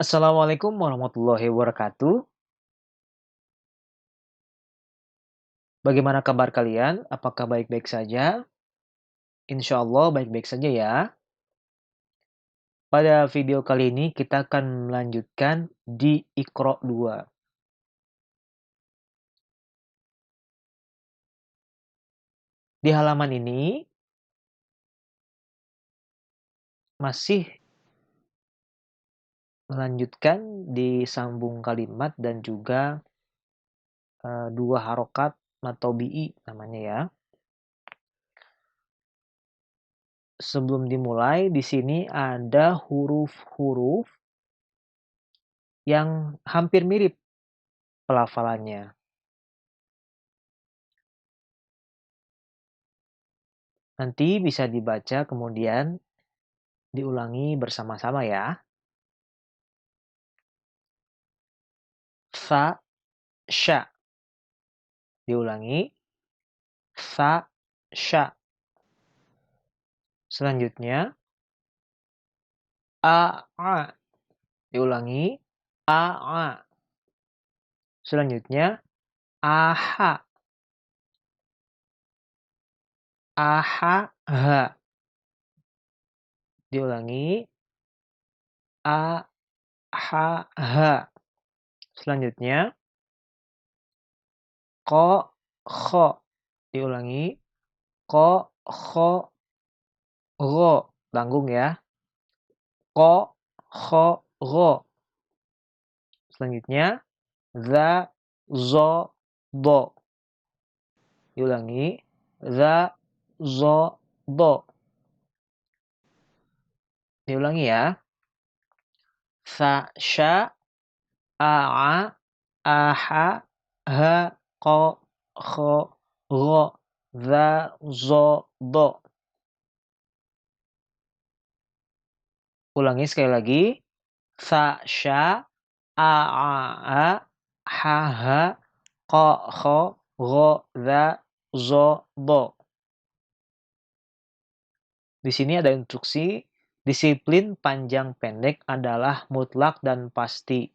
Assalamualaikum warahmatullahi wabarakatuh. Bagaimana kabar kalian? Apakah baik-baik saja? Insya Allah baik-baik saja ya. Pada video kali ini kita akan melanjutkan di Iqra 2. Di halaman ini masih melanjutkan di sambung kalimat dan juga dua harokat atau bi'i namanya ya. Sebelum dimulai, di sini ada huruf-huruf yang hampir mirip pelafalannya. Nanti bisa dibaca kemudian diulangi bersama-sama ya. Fa, sya. Diulangi. Fa, sya. Selanjutnya. A, a. Diulangi. A, a. Selanjutnya. Aha. Aha, ha. Diulangi. A, ha, ha. Selanjutnya. Ko, kho. Diulangi. Ko, kho, ro. Tanggung ya. Ko, kho, ro. Selanjutnya. Za, zo, do. Diulangi. Za, zo, do. Diulangi ya. Fa, sya, a, a, aha, ha, ko, kho, ro, za, zo, do. Ulangi sekali lagi. Fa, sya, a, a, ha, ha, ko, kho, ro, za, zo, do. Di sini ada instruksi. Disiplin panjang pendek adalah mutlak dan pasti.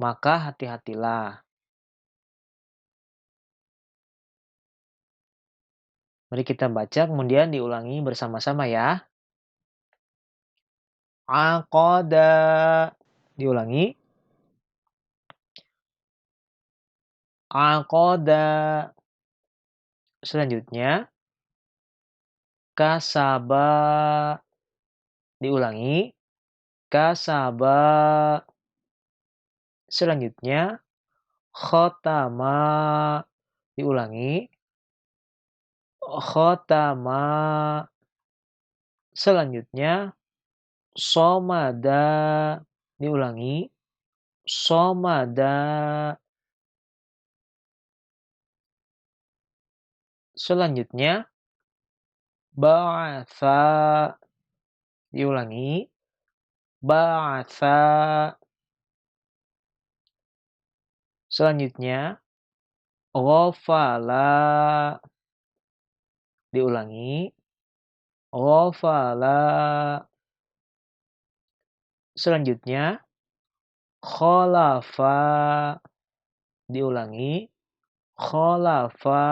Maka hati-hatilah. Mari kita baca kemudian diulangi bersama-sama ya. Aqada. Diulangi. Aqada. Selanjutnya. Kasaba. Diulangi. Kasaba. Selanjutnya. Khotama. Diulangi. Khotama. Selanjutnya. Somada. Diulangi. Somada. Selanjutnya. Ba'atha. Diulangi. Ba'atha. Selanjutnya. Ghafala. Diulangi. Ghafala. Selanjutnya. Khalafa. Diulangi. Khalafa.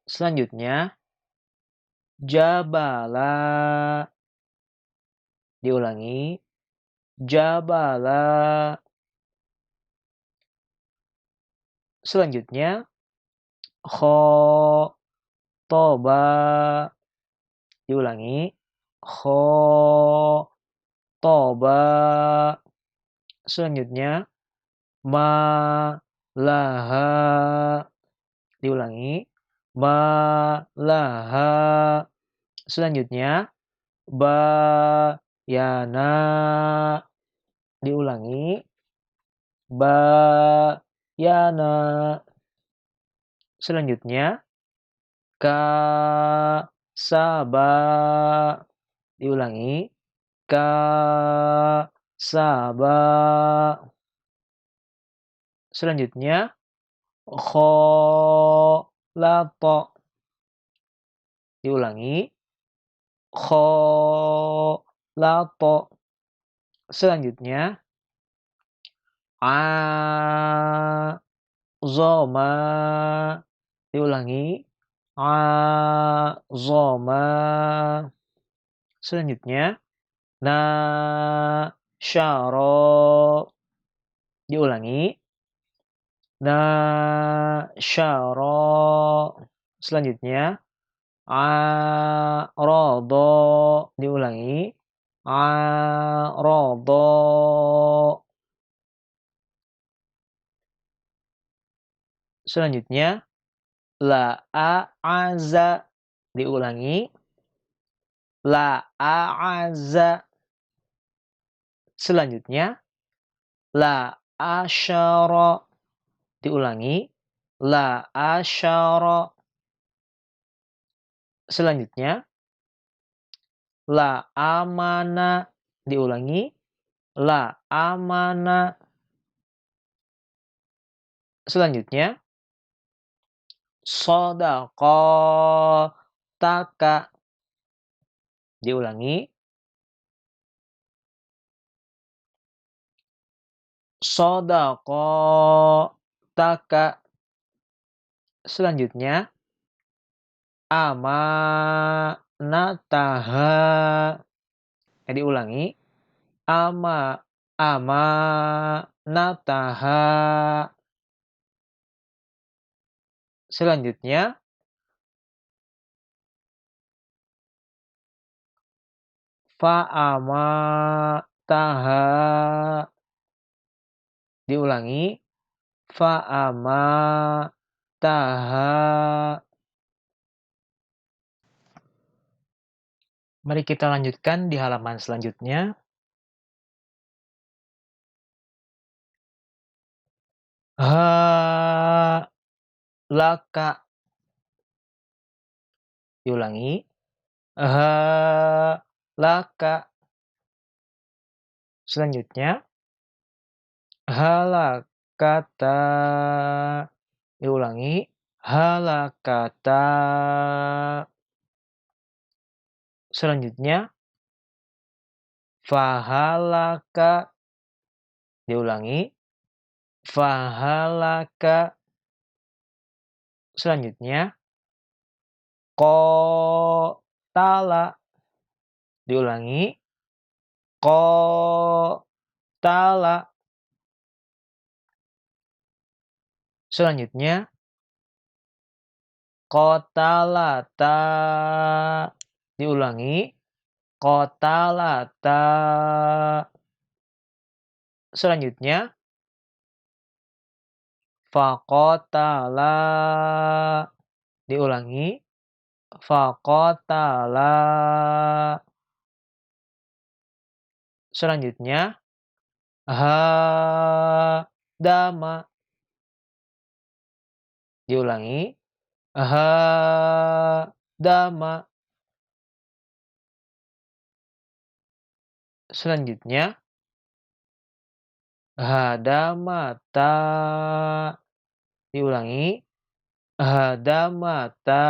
Selanjutnya. Jabala. Diulangi. Jabala. Selanjutnya. Khotoba. Diulangi. Khotoba. Selanjutnya. Malaha. Diulangi. Malaha. Selanjutnya. Bayana. Diulangi. Bayana. Selanjutnya. Kasaba. Diulangi. Kasaba. Selanjutnya. Kholato. Diulangi. Kholato. Selanjutnya, azoma. Diulangi. Azoma. Selanjutnya, nasyara. Diulangi. Nasyara. Selanjutnya, arada. Diulangi. Arada. Selanjutnya, la'aza. Diulangi. La'aza. Selanjutnya, la'asyara. Diulangi. La'asyara. Selanjutnya, la'amana. Diulangi. La'amana. Selanjutnya, shadaqataka. Diulangi. Shadaqataka. Selanjutnya, amanataha. Diulangi. Amanataha. Selanjutnya, fa'amataha. Diulangi. Fa'amataha. Mari kita lanjutkan di halaman selanjutnya. Laka. Diulangi. Laka. Selanjutnya, halakata. Diulangi. Halakata. Selanjutnya, fahalaka. Diulangi. Fahalaka. Selanjutnya, qatala. Diulangi. Qatala. Selanjutnya, qatalata. Diulangi. Qatalata. Selanjutnya, faqatala. Diulangi. Faqatala. Selanjutnya, hadama. Diulangi. Hadama. Selanjutnya, hadamata. Diulangi. Hadamata.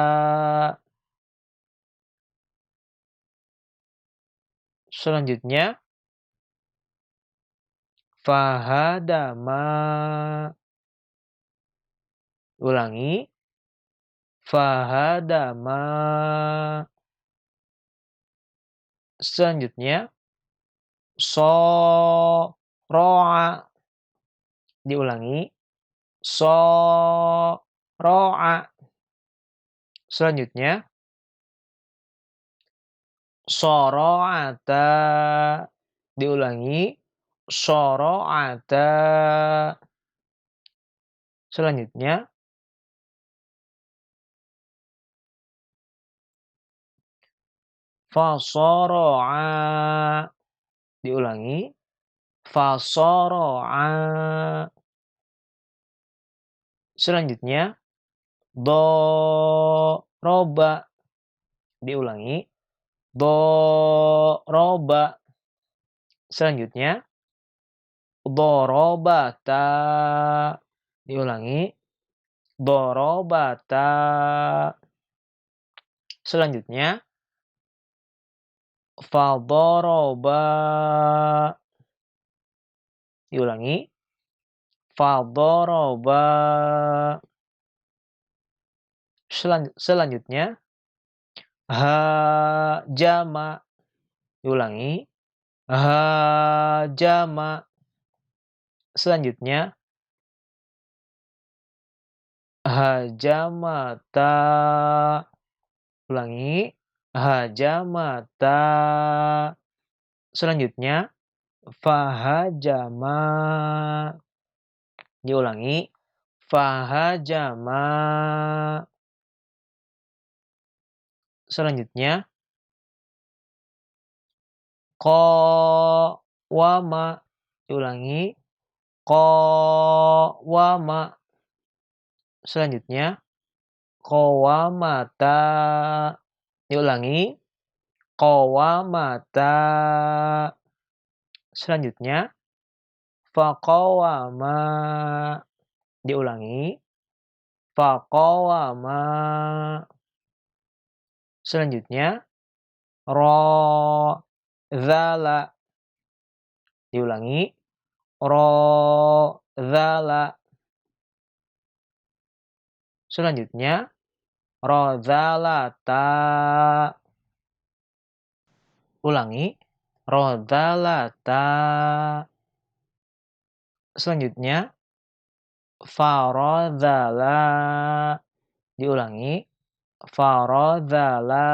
Selanjutnya, fahadama. Ulangi. Fahadama. Selanjutnya, soro'a. Diulangi. Soro'a. Selanjutnya, soro'ata. Diulangi. Soro'ata. Selanjutnya, fasoro'a. Diulangi. Fasoro'a. Selanjutnya, doroba. Diulangi. Doroba. Selanjutnya, dorobata. Diulangi. Dorobata. Selanjutnya, fadoroba. Diulangi. Fadoroba. Selanjutnya. Hajama. Diulangi. Hajama. Selanjutnya. Hajamata. Ulangi. Hajamata. Selanjutnya. Fahajama. Diulangi. Fahajama. Selanjutnya. Qawama. Diulangi. Qawama. Selanjutnya. Qawamata. Diulangi. Qawamata. Selanjutnya. Faqawama. Diulangi. Faqawama. Selanjutnya. Zala. Diulangi. Zala. Selanjutnya. Rozalata. Ulangi. Rozalata. Selanjutnya. Farodzala. Diulangi. Farodzala.